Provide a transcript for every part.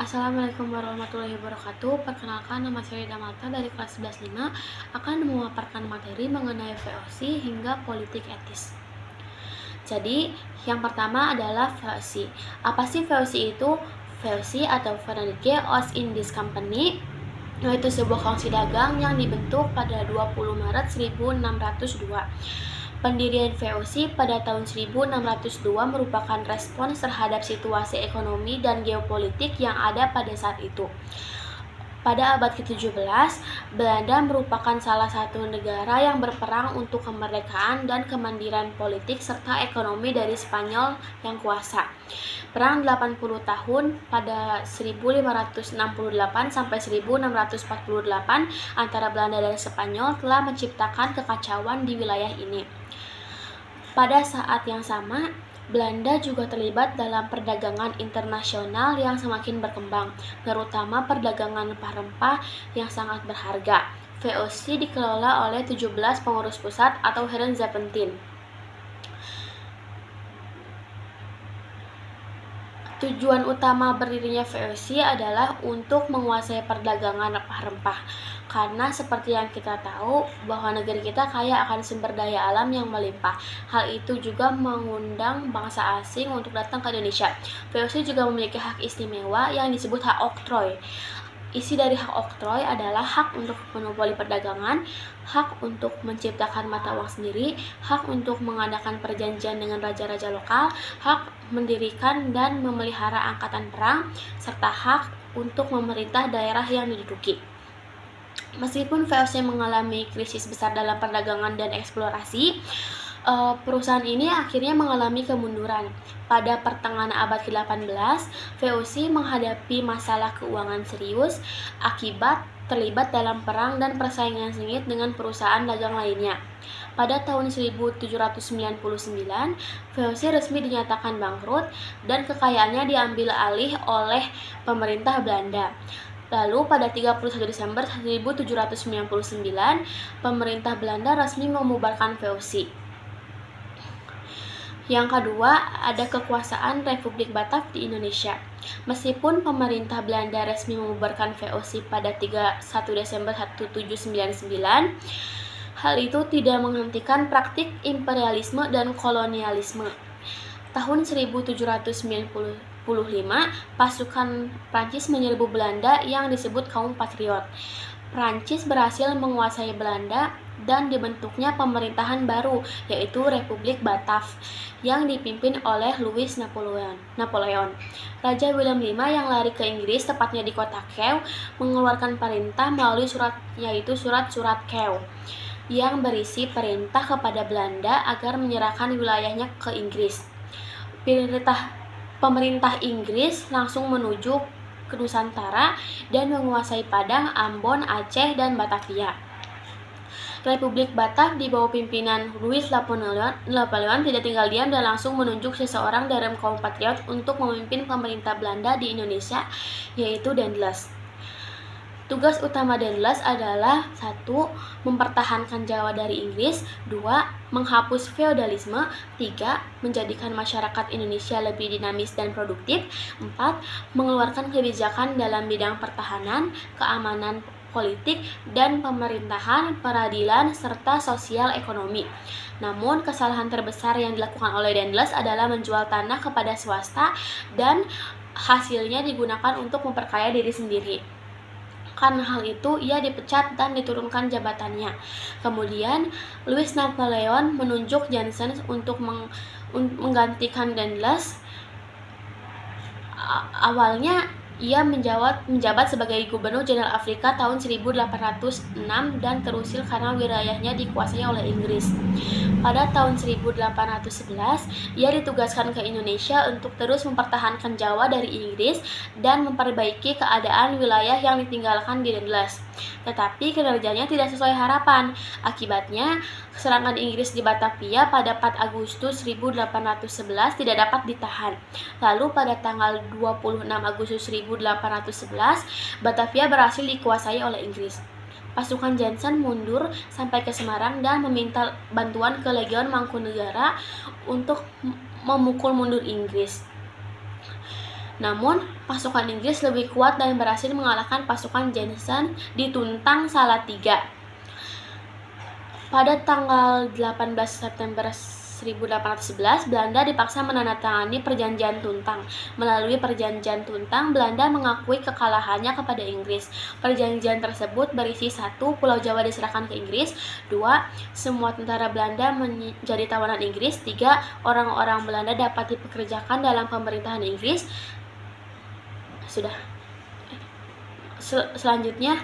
Assalamualaikum warahmatullahi wabarakatuh. Perkenalkan, nama saya Rida Malta dari kelas 11.5 akan memaparkan materi mengenai VOC hingga politik etis. Jadi, yang pertama adalah VOC. Apa sih VOC itu? VOC atau Verenigde Oost-Indisch Compagnie yaitu sebuah kongsi dagang yang dibentuk pada 20 Maret 1602. Pendirian VOC pada tahun 1602 merupakan respons terhadap situasi ekonomi dan geopolitik yang ada pada saat itu. Pada abad ke-17, Belanda merupakan salah satu negara yang berperang untuk kemerdekaan dan kemandirian politik serta ekonomi dari Spanyol yang kuasa. Perang 80 tahun pada 1568 sampai 1648 antara Belanda dan Spanyol telah menciptakan kekacauan di wilayah ini. Pada saat yang sama, Belanda juga terlibat dalam perdagangan internasional yang semakin berkembang, terutama perdagangan rempah-rempah yang sangat berharga. VOC dikelola oleh 17 pengurus pusat atau Heren 17. Tujuan utama berdirinya VOC adalah untuk menguasai perdagangan rempah-rempah. Karena seperti yang kita tahu bahwa negeri kita kaya akan sumber daya alam yang melimpah. Hal itu juga mengundang bangsa asing untuk datang ke Indonesia. VOC juga memiliki hak istimewa yang disebut hak oktroy. Isi dari hak oktroy adalah hak untuk monopoli perdagangan, hak untuk menciptakan mata uang sendiri, hak untuk mengadakan perjanjian dengan raja-raja lokal, hak mendirikan dan memelihara angkatan perang, serta hak untuk memerintah daerah yang diduduki. Meskipun VOC mengalami krisis besar dalam perdagangan dan eksplorasi, perusahaan ini akhirnya mengalami kemunduran. Pada pertengahan abad ke-18, VOC menghadapi masalah keuangan serius akibat terlibat dalam perang dan persaingan sengit dengan perusahaan dagang lainnya. Pada tahun 1799, VOC resmi dinyatakan bangkrut dan kekayaannya diambil alih oleh pemerintah Belanda. Lalu pada 31 Desember 1799, pemerintah Belanda resmi membubarkan VOC. Yang kedua, ada kekuasaan Republik Batak di Indonesia. Meskipun pemerintah Belanda resmi membubarkan VOC pada 31 Desember 1799, hal itu tidak menghentikan praktik imperialisme dan kolonialisme. Tahun 1795, pasukan Prancis menyerbu Belanda yang disebut kaum patriot. Prancis berhasil menguasai Belanda dan dibentuknya pemerintahan baru, yaitu Republik Batav, yang dipimpin oleh Louis Napoleon. Raja William V yang lari ke Inggris, tepatnya di kota Kew, mengeluarkan perintah melalui surat, yaitu Surat Kew, yang berisi perintah kepada Belanda agar menyerahkan wilayahnya ke Inggris. Pemerintah Inggris langsung menuju ke Nusantara dan menguasai Padang, Ambon, Aceh, dan Batavia. Republik Batak di bawah pimpinan Louis Napoleon tidak tinggal diam dan langsung menunjuk seseorang dari kaum patriot untuk memimpin pemerintah Belanda di Indonesia, yaitu Daendels. Tugas utama Daendels adalah 1. Mempertahankan Jawa dari Inggris, 2. Menghapus feodalisme, 3. Menjadikan masyarakat Indonesia lebih dinamis dan produktif, 4. Mengeluarkan kebijakan dalam bidang pertahanan, keamanan politik, dan pemerintahan, peradilan, serta sosial ekonomi. Namun, kesalahan terbesar yang dilakukan oleh Daendels adalah menjual tanah kepada swasta dan hasilnya digunakan untuk memperkaya diri sendiri. Karena hal itu, ia dipecat dan diturunkan jabatannya. Kemudian, Louis Napoleon menunjuk Jansen untuk menggantikan Daendels. Awalnya, ia menjabat sebagai Gubernur Jenderal Afrika tahun 1806 dan terusir karena wilayahnya dikuasai oleh Inggris. Pada tahun 1811, ia ditugaskan ke Indonesia untuk terus mempertahankan Jawa dari Inggris dan memperbaiki keadaan wilayah yang ditinggalkan di Daendels. Tetapi kinerjanya tidak sesuai harapan. Akibatnya, serangan Inggris di Batavia pada 4 Agustus 1811 tidak dapat ditahan. Lalu pada tanggal 26 Agustus 1811, Batavia berhasil dikuasai oleh Inggris. Pasukan Jansen mundur sampai ke Semarang dan meminta bantuan ke Legiun Mangkunegara untuk memukul mundur Inggris. Namun, pasukan Inggris lebih kuat dan berhasil mengalahkan pasukan Jensen di Tuntang Salatiga. Pada tanggal 18 September 1811, Belanda dipaksa menandatangani Perjanjian Tuntang. Melalui Perjanjian Tuntang, Belanda mengakui kekalahannya kepada Inggris. Perjanjian tersebut berisi: 1. Pulau Jawa diserahkan ke Inggris. 2. Semua tentara Belanda menjadi tawanan Inggris. 3. Orang-orang Belanda dapat dipekerjakan dalam pemerintahan Inggris. Sudah. Selanjutnya,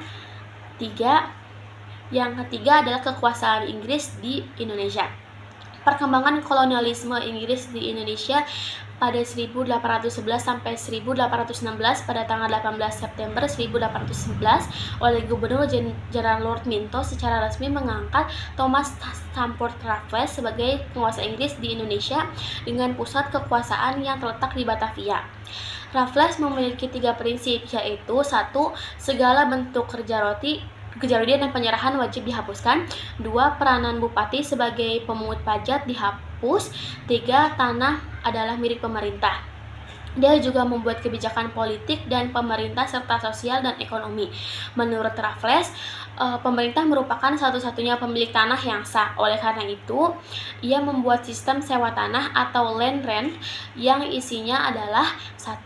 yang ketiga adalah kekuasaan Inggris di Indonesia. Perkembangan kolonialisme Inggris di Indonesia pada 1811 sampai 1816. Pada tanggal 18 September 1811, oleh Gubernur Jenderal Lord Minto secara resmi mengangkat Thomas Stamford Raffles sebagai penguasa Inggris di Indonesia dengan pusat kekuasaan yang terletak di Batavia. Raffles memiliki 3 prinsip, yaitu: 1. Segala bentuk kerja dan penyerahan wajib dihapuskan. 2. Peranan bupati sebagai pemungut pajak dihapus. 3. Tanah adalah milik pemerintah. Dia juga membuat kebijakan politik dan pemerintah serta sosial dan ekonomi. Menurut Raffles, pemerintah merupakan satu-satunya pemilik tanah yang sah. Oleh karena itu, ia membuat sistem sewa tanah atau land rent yang isinya adalah: 1.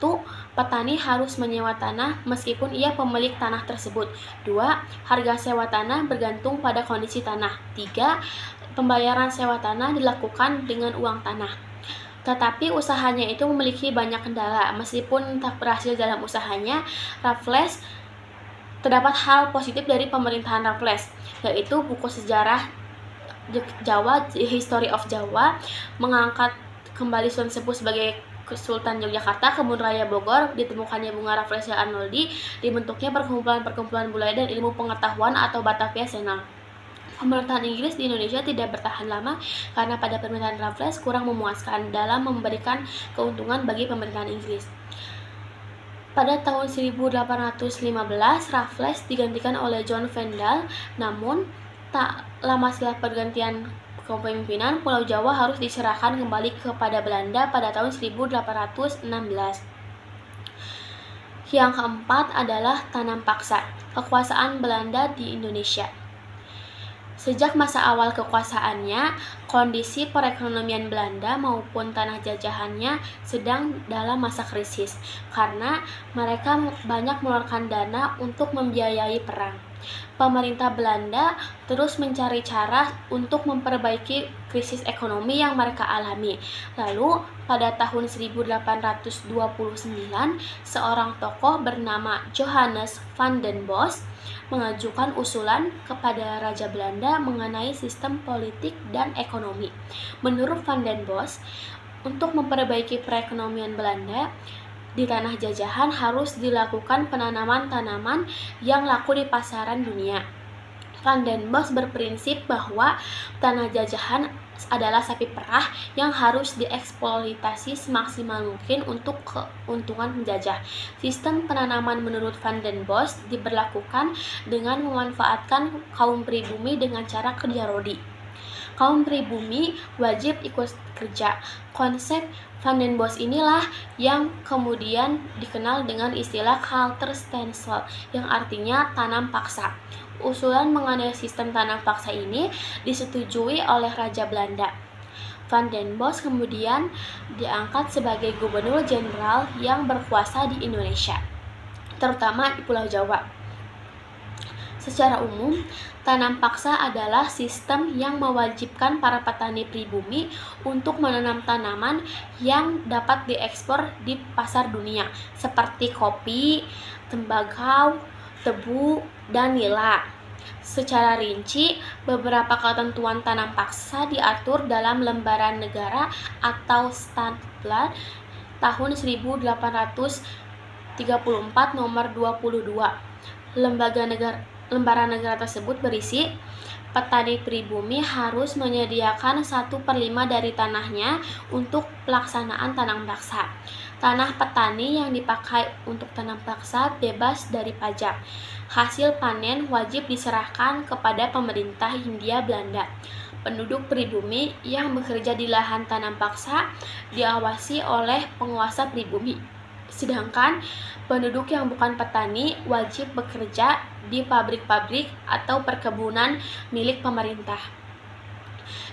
Petani harus menyewa tanah meskipun ia pemilik tanah tersebut. 2. Harga sewa tanah bergantung pada kondisi tanah. 3. Pembayaran sewa tanah dilakukan dengan uang tanah. Tetapi usahanya itu memiliki banyak kendala. Meskipun tak berhasil dalam usahanya, Raffles terdapat hal positif dari pemerintahan Raffles, yaitu buku sejarah Jawa, History of Jawa, mengangkat kembali Sun Sepuh sebagai Sultan Yogyakarta, Kebun Raya Bogor, ditemukannya bunga Rafflesia Arnoldi, dibentuknya perkumpulan-perkumpulan budaya dan ilmu pengetahuan atau Batavia Sena. Pemerintahan Inggris di Indonesia tidak bertahan lama karena pada pemerintahan Raffles kurang memuaskan dalam memberikan keuntungan bagi pemerintahan Inggris. Pada tahun 1815, Raffles digantikan oleh John Vendale, namun tak lama setelah pergantian kepemimpinan, Pulau Jawa harus diserahkan kembali kepada Belanda pada tahun 1816. Yang keempat adalah tanam paksa, kekuasaan Belanda di Indonesia. Sejak masa awal kekuasaannya, kondisi perekonomian Belanda maupun tanah jajahannya sedang dalam masa krisis karena mereka banyak mengeluarkan dana untuk membiayai perang. Pemerintah Belanda terus mencari cara untuk memperbaiki krisis ekonomi yang mereka alami. Lalu, pada tahun 1829, seorang tokoh bernama Johannes van den Bosch mengajukan usulan kepada Raja Belanda mengenai sistem politik dan ekonomi. Menurut van den Bosch, untuk memperbaiki perekonomian Belanda di tanah jajahan harus dilakukan penanaman tanaman yang laku di pasaran dunia. Van den Bosch berprinsip bahwa tanah jajahan adalah sapi perah yang harus dieksploitasi semaksimal mungkin untuk keuntungan penjajah. Sistem penanaman menurut Van den Bosch diberlakukan dengan memanfaatkan kaum pribumi dengan cara kerja rodi. Kaum pribumi wajib ikut kerja. Konsep Van den Bosch inilah yang kemudian dikenal dengan istilah Kalterstelsel, yang artinya tanam paksa. Usulan mengenai sistem tanam paksa ini disetujui oleh Raja Belanda. Van den Bosch kemudian diangkat sebagai Gubernur Jenderal yang berkuasa di Indonesia, terutama di Pulau Jawa. Secara umum, tanam paksa adalah sistem yang mewajibkan para petani pribumi untuk menanam tanaman yang dapat diekspor di pasar dunia, seperti kopi, tembakau, tebu, dan nila. Secara rinci, beberapa ketentuan tanam paksa diatur dalam Lembaran Negara atau Stadtplan tahun 1834 nomor 22. Lembaran negara tersebut berisi: petani pribumi harus menyediakan 1/5 dari tanahnya untuk pelaksanaan tanam paksa. Tanah petani yang dipakai untuk tanam paksa bebas dari pajak. Hasil panen wajib diserahkan kepada pemerintah Hindia Belanda. Penduduk pribumi yang bekerja di lahan tanam paksa diawasi oleh penguasa pribumi. Sedangkan penduduk yang bukan petani wajib bekerja di pabrik-pabrik atau perkebunan milik pemerintah.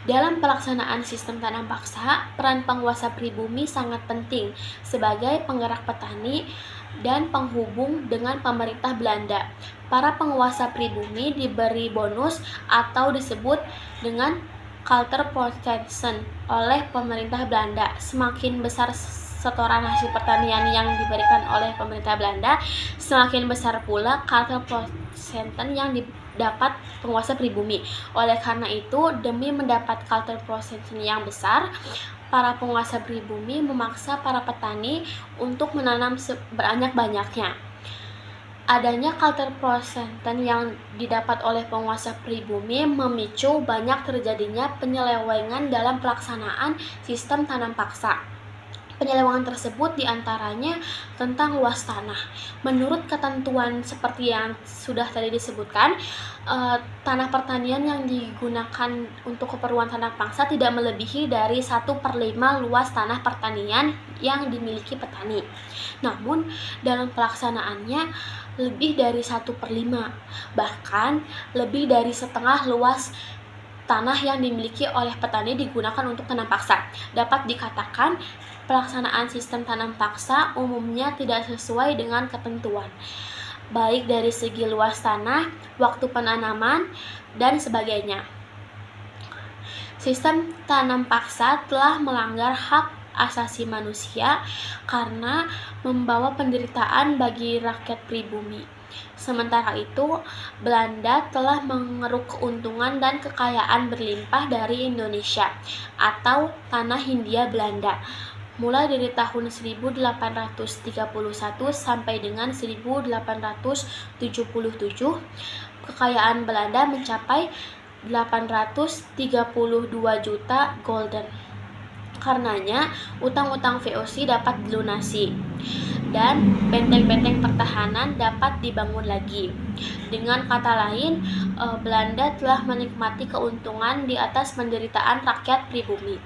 Dalam pelaksanaan sistem tanam paksa, peran penguasa pribumi sangat penting sebagai penggerak petani dan penghubung dengan pemerintah Belanda. Para penguasa pribumi diberi bonus atau disebut dengan Kulturprocensen oleh pemerintah Belanda. Semakin besar setoran hasil pertanian yang diberikan oleh pemerintah Belanda, semakin besar pula Kulturprocenten yang dapat penguasa pribumi. Oleh karena itu, demi mendapat Kulturprocenten yang besar, para penguasa pribumi memaksa para petani untuk menanam sebanyak-banyaknya. Adanya Kulturprocenten yang didapat oleh penguasa pribumi memicu banyak terjadinya penyelewengan dalam pelaksanaan sistem tanam paksa. Penyelewengan tersebut diantaranya tentang luas tanah. Menurut ketentuan seperti yang sudah tadi disebutkan, tanah pertanian yang digunakan untuk keperluan tanam paksa tidak melebihi dari 1/5 luas tanah pertanian yang dimiliki petani. Namun, dalam pelaksanaannya lebih dari 1/5, bahkan lebih dari setengah luas tanah yang dimiliki oleh petani digunakan untuk tanam paksa. Dapat dikatakan pelaksanaan sistem tanam paksa umumnya tidak sesuai dengan ketentuan, baik dari segi luas tanah, waktu penanaman, dan sebagainya. Sistem tanam paksa telah melanggar hak asasi manusia karena membawa penderitaan bagi rakyat pribumi. Sementara itu, Belanda telah mengeruk keuntungan dan kekayaan berlimpah dari Indonesia atau Tanah Hindia Belanda. Mulai dari tahun 1831 sampai dengan 1877, kekayaan Belanda mencapai 832 juta gulden. Karenanya, utang-utang VOC dapat dilunasi dan benteng-benteng pertahanan dapat dibangun lagi. Dengan kata lain, Belanda telah menikmati keuntungan di atas penderitaan rakyat pribumi.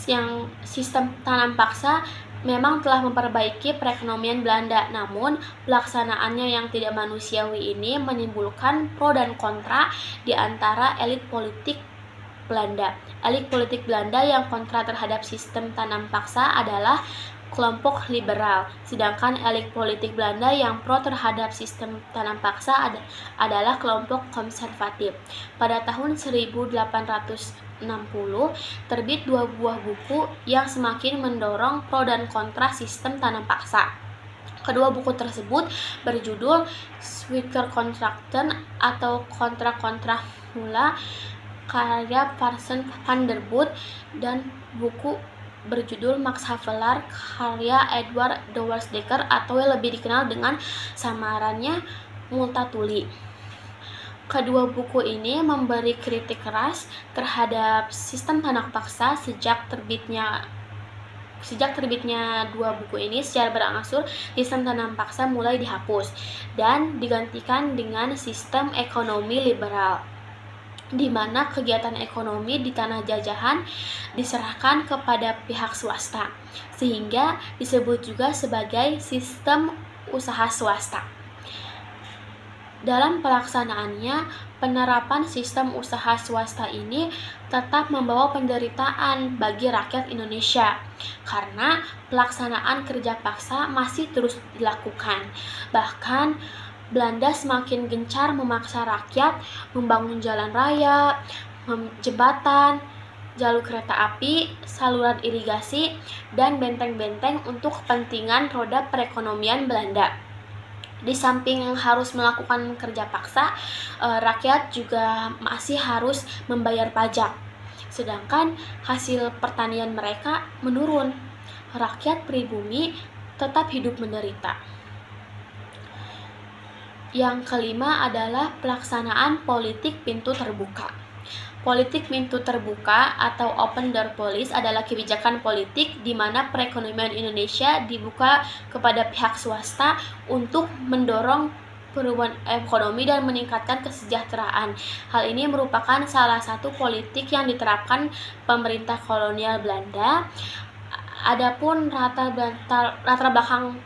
Yang sistem tanam paksa memang telah memperbaiki perekonomian Belanda, namun pelaksanaannya yang tidak manusiawi ini menimbulkan pro dan kontra di antara elit politik Belanda. Elit politik Belanda yang kontra terhadap sistem tanam paksa adalah kelompok liberal, sedangkan elit politik Belanda yang pro terhadap sistem tanam paksa adalah kelompok konservatif. Pada tahun 1860, terbit dua buah buku yang semakin mendorong pro dan kontra sistem tanam paksa. Kedua buku tersebut berjudul Schwijkercontracten atau Kontra-Kontra Mula karya Parson van der Boot dan buku berjudul Max Havelaar karya Edward Douwes-Dekker atau yang lebih dikenal dengan samarannya Multatuli. Kedua buku ini memberi kritik keras terhadap sistem tanam paksa sejak terbitnya dua buku ini secara berangsur sistem tanam paksa mulai dihapus dan digantikan dengan sistem ekonomi liberal, di mana kegiatan ekonomi di tanah jajahan diserahkan kepada pihak swasta, sehingga disebut juga sebagai sistem usaha swasta. Dalam pelaksanaannya, penerapan sistem usaha swasta ini tetap membawa penderitaan bagi rakyat Indonesia karena pelaksanaan kerja paksa masih terus dilakukan. Bahkan Belanda semakin gencar memaksa rakyat membangun jalan raya, jembatan, jalur kereta api, saluran irigasi, dan benteng-benteng untuk kepentingan roda perekonomian Belanda. Di samping harus melakukan kerja paksa, rakyat juga masih harus membayar pajak. Sedangkan hasil pertanian mereka menurun. Rakyat pribumi tetap hidup menderita. Yang kelima adalah pelaksanaan politik pintu terbuka. Politik pintu terbuka atau open door policy adalah kebijakan politik di mana perekonomian Indonesia dibuka kepada pihak swasta untuk mendorong perubahan ekonomi dan meningkatkan kesejahteraan. Hal ini merupakan salah satu politik yang diterapkan pemerintah kolonial Belanda Adapun latar belakang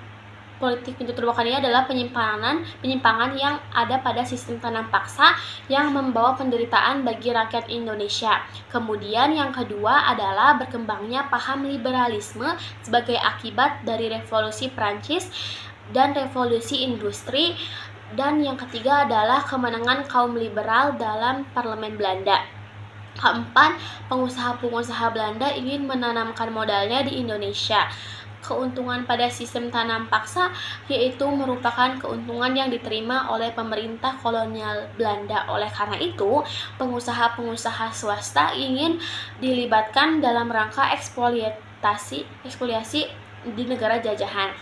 politik pintu terbuka ini adalah penyimpangan yang ada pada sistem tanam paksa yang membawa penderitaan bagi rakyat Indonesia. Kemudian yang kedua adalah berkembangnya paham liberalisme sebagai akibat dari revolusi Prancis dan revolusi industri. Dan yang ketiga adalah kemenangan kaum liberal dalam parlemen Belanda. Keempat, pengusaha-pengusaha Belanda ingin menanamkan modalnya di Indonesia. Keuntungan pada sistem tanam paksa yaitu merupakan keuntungan yang diterima oleh pemerintah kolonial Belanda. Oleh karena itu, pengusaha-pengusaha swasta ingin dilibatkan dalam rangka ekspoliasi di negara jajahan.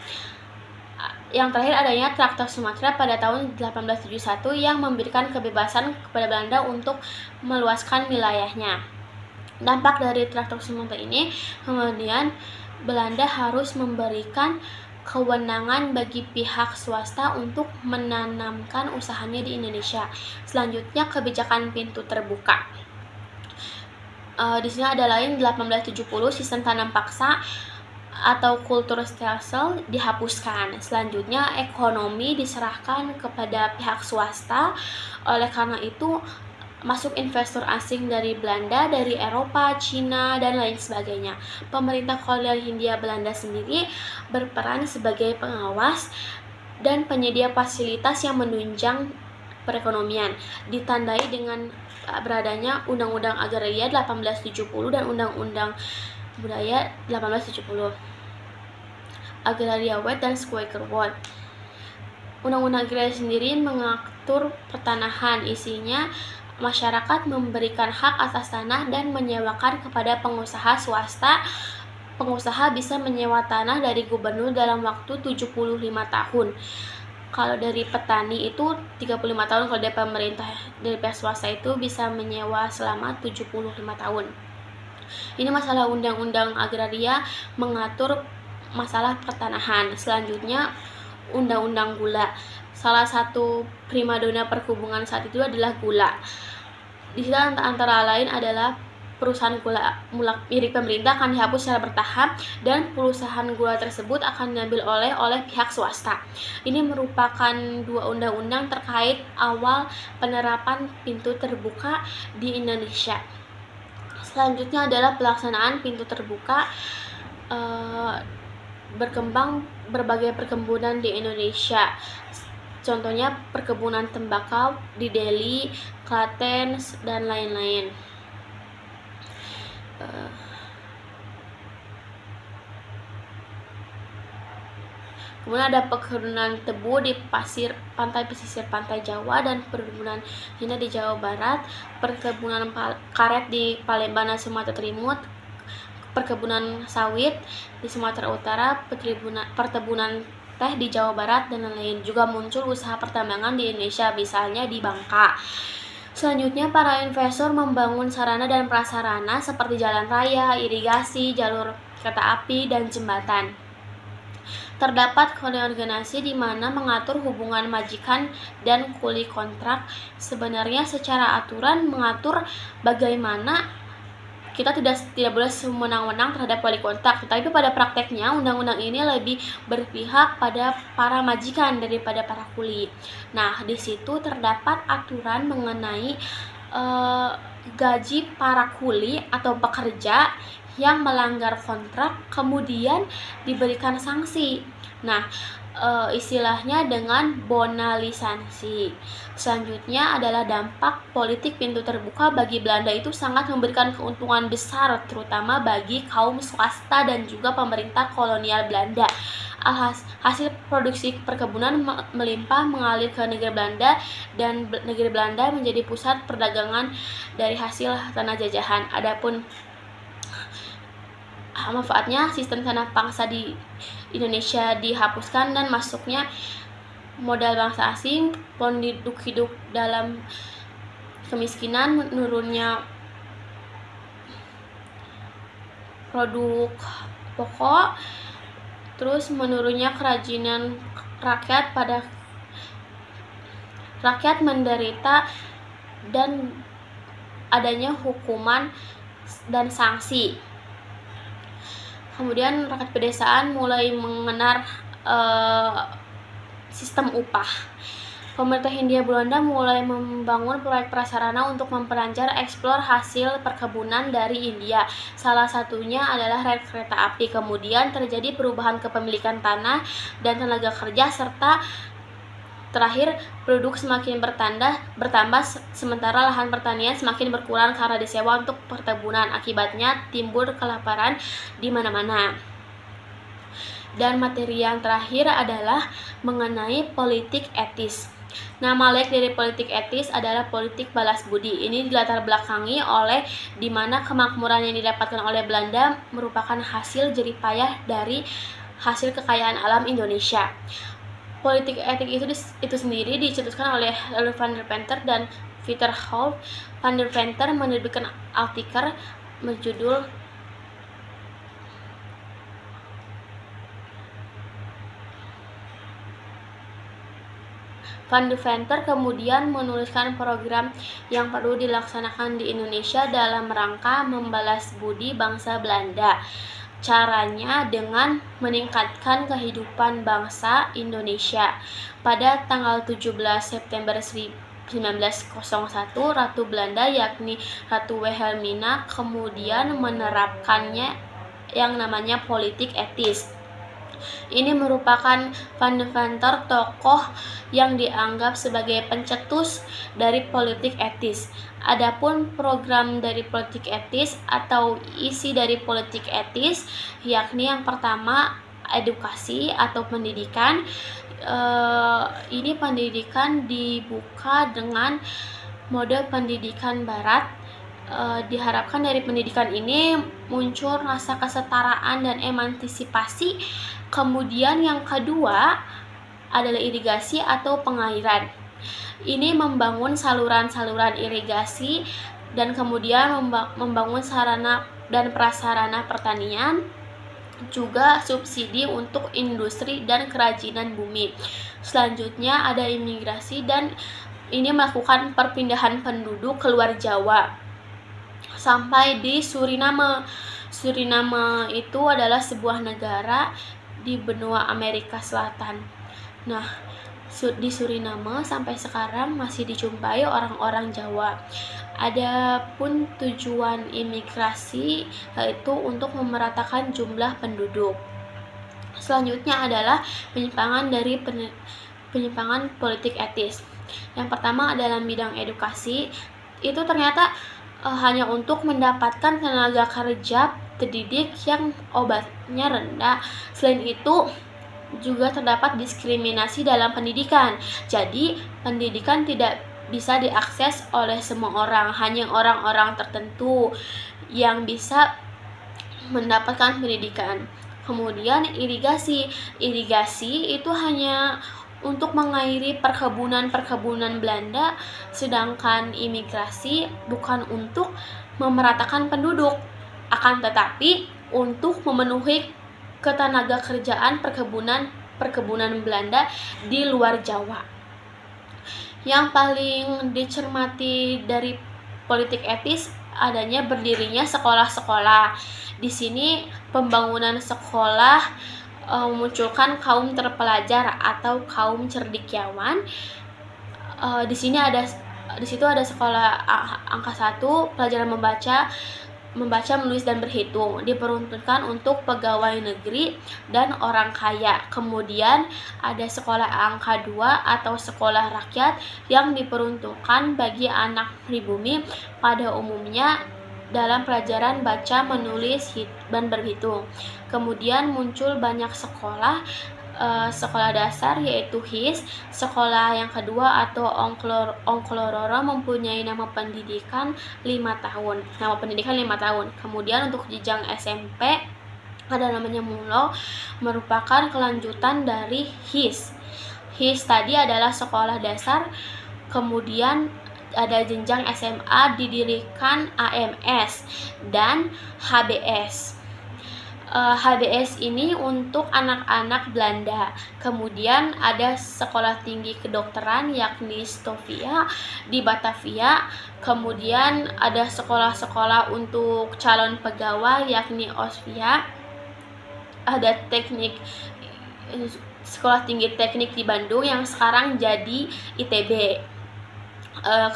Yang terakhir adanya Traktat Sumatera pada tahun 1871 yang memberikan kebebasan kepada Belanda untuk meluaskan wilayahnya. Dampak dari Traktat Sumatera ini kemudian Belanda harus memberikan kewenangan bagi pihak swasta untuk menanamkan usahanya di Indonesia. Selanjutnya kebijakan pintu terbuka. Di sini ada lain 1870 sistem tanam paksa atau Kulturstelsel dihapuskan. Selanjutnya ekonomi diserahkan kepada pihak swasta. Oleh karena itu masuk investor asing dari Belanda, dari Eropa, Cina, dan lain sebagainya. Pemerintah kolonial Hindia Belanda sendiri berperan sebagai pengawas dan penyedia fasilitas yang menunjang perekonomian, ditandai dengan beradanya Undang-Undang Agraria 1870 dan Undang-Undang Budaya 1870, Agraria Wet dan Quaker Wet. Undang-Undang Agraria sendiri mengatur pertanahan, isinya masyarakat memberikan hak atas tanah dan menyewakan kepada pengusaha swasta. Pengusaha bisa menyewa tanah dari gubernur dalam waktu 75 tahun. Kalau dari petani itu 35 tahun, kalau dari pemerintah, dari pihak swasta itu bisa menyewa selama 75 tahun. Ini masalah Undang-Undang Agraria mengatur masalah pertanahan. Selanjutnya Undang-Undang Gula. Salah satu primadona perhubungan saat itu adalah gula. Di sini antara lain adalah perusahaan gula milik pemerintah akan dihapus secara bertahap dan perusahaan gula tersebut akan diambil oleh pihak swasta. Ini merupakan dua undang-undang terkait awal penerapan pintu terbuka di Indonesia. Selanjutnya adalah pelaksanaan pintu terbuka. Berkembang berbagai perkebunan di Indonesia. Contohnya perkebunan tembakau di Delhi, Klaten, dan lain-lain. Kemudian ada perkebunan tebu di pantai pesisir pantai Jawa dan perkebunan Hindia di Jawa Barat, perkebunan karet di Palembang dan Sumatera Timur, perkebunan sawit di Sumatera Utara, perkebunan teh di Jawa Barat, dan lain-lain. Juga muncul usaha pertambangan di Indonesia, misalnya di Bangka. Selanjutnya, para investor membangun sarana dan prasarana seperti jalan raya, irigasi, jalur kereta api, dan jembatan. Terdapat organisasi di mana mengatur hubungan majikan dan kuli kontrak. Sebenarnya secara aturan mengatur bagaimana kita tidak boleh sewenang-wenang terhadap wali kontrak, tetapi pada prakteknya undang-undang ini lebih berpihak pada para majikan daripada para kuli. Nah, di situ terdapat aturan mengenai gaji para kuli atau pekerja yang melanggar kontrak, kemudian diberikan sanksi. Nah, istilahnya dengan bonalisasi. Selanjutnya adalah dampak politik pintu terbuka bagi Belanda itu sangat memberikan keuntungan besar, terutama bagi kaum swasta dan juga pemerintah kolonial Belanda. Hasil produksi perkebunan melimpah mengalir ke negeri Belanda, dan negeri Belanda menjadi pusat perdagangan dari hasil tanah jajahan. Adapun manfaatnya, sistem tanah paksa di Indonesia dihapuskan dan masuknya modal bangsa asing, penduduk hidup dalam kemiskinan, menurunnya produk pokok, terus menurunnya kerajinan rakyat menderita, dan adanya hukuman dan sanksi. Kemudian rakyat pedesaan mulai mengenal sistem upah. Pemerintah Hindia Belanda mulai membangun proyek prasarana untuk memperlancar eksplor hasil perkebunan dari India. Salah satunya adalah rel kereta api. Kemudian terjadi perubahan kepemilikan tanah dan tenaga kerja, serta terakhir penduduk semakin bertambah sementara lahan pertanian semakin berkurang karena disewa untuk perkebunan. Akibatnya timbul kelaparan di mana-mana. Dan materi yang terakhir adalah mengenai politik etis. Nama layak dari politik etis adalah politik balas budi. Ini dilatar belakangi oleh di mana kemakmuran yang didapatkan oleh Belanda merupakan hasil jerih payah dari hasil kekayaan alam Indonesia. Politik etik itu sendiri dicetuskan oleh Van der Venter dan Peter Holt. Van der Venter menerbitkan artikel berjudul Van der Venter kemudian menuliskan program yang perlu dilaksanakan di Indonesia dalam rangka membalas budi bangsa Belanda. Caranya dengan meningkatkan kehidupan bangsa Indonesia. Pada tanggal 17 September 1901, Ratu Belanda yakni Ratu Wilhelmina kemudian menerapkannya yang namanya politik etis. Ini merupakan Van der Venter tokoh yang dianggap sebagai pencetus dari politik etis. Adapun program dari politik etis atau isi dari politik etis yakni yang pertama edukasi atau pendidikan. Ini pendidikan dibuka dengan model pendidikan barat. Diharapkan dari pendidikan ini muncul rasa kesetaraan dan emansipasi. Kemudian yang kedua adalah irigasi atau pengairan. Ini membangun saluran-saluran irigasi dan kemudian membangun sarana dan prasarana pertanian, juga subsidi untuk industri dan kerajinan bumi. Selanjutnya ada imigrasi, dan ini melakukan perpindahan penduduk keluar Jawa sampai di Suriname. Suriname itu adalah sebuah negara di benua Amerika Selatan. Nah, di Suriname sampai sekarang masih dijumpai orang-orang Jawa. Adapun tujuan imigrasi yaitu untuk memeratakan jumlah penduduk. Selanjutnya adalah penyimpangan politik etis. Yang pertama adalah bidang edukasi. Itu ternyata hanya untuk mendapatkan tenaga kerja terdidik yang obatnya rendah. Selain itu juga terdapat diskriminasi dalam pendidikan. Jadi pendidikan tidak bisa diakses oleh semua orang, hanya orang-orang tertentu yang bisa mendapatkan pendidikan. Kemudian irigasi itu hanya untuk mengairi perkebunan Belanda, sedangkan imigrasi bukan untuk memeratakan penduduk, akan tetapi untuk memenuhi ketenaga kerjaan perkebunan Belanda di luar Jawa. Yang paling dicermati dari politik etis adanya berdirinya sekolah-sekolah. Di sini pembangunan sekolah memunculkan kaum terpelajar atau kaum cendekiawan. Di situ ada sekolah angka 1, pelajaran membaca, menulis dan berhitung, diperuntukkan untuk pegawai negeri dan orang kaya. Kemudian ada sekolah angka 2 atau sekolah rakyat yang diperuntukkan bagi anak pribumi pada umumnya dalam pelajaran baca, menulis, dan berhitung. Kemudian muncul banyak sekolah dasar yaitu HIS. Sekolah yang kedua atau Ongklororo mempunyai nama pendidikan 5 tahun. Kemudian untuk jenjang SMP ada namanya Mulo, merupakan kelanjutan dari HIS. HIS tadi adalah sekolah dasar, kemudian ada jenjang SMA didirikan AMS dan HBS. HBS ini untuk anak-anak Belanda. Kemudian ada sekolah tinggi kedokteran yakni Stovia di Batavia. Kemudian ada sekolah-sekolah untuk calon pegawai yakni Osvia. ada teknik Sekolah Tinggi Teknik di Bandung yang sekarang jadi ITB.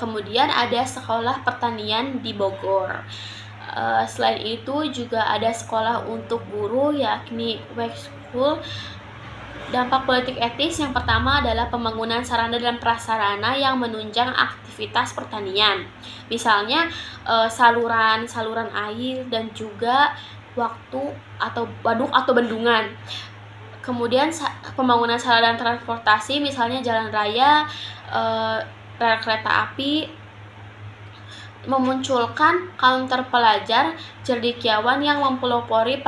Kemudian ada Sekolah Pertanian di Bogor. Selain itu juga ada sekolah untuk guru, yakni Wake School. Dampak politik etis yang pertama adalah pembangunan sarana dan prasarana yang menunjang aktivitas pertanian. Misalnya saluran air dan juga waduk atau bendungan. Kemudian pembangunan sarana dan transportasi, misalnya jalan raya, rel kereta api, memunculkan kaum terpelajar cendekiawan yang mempelopori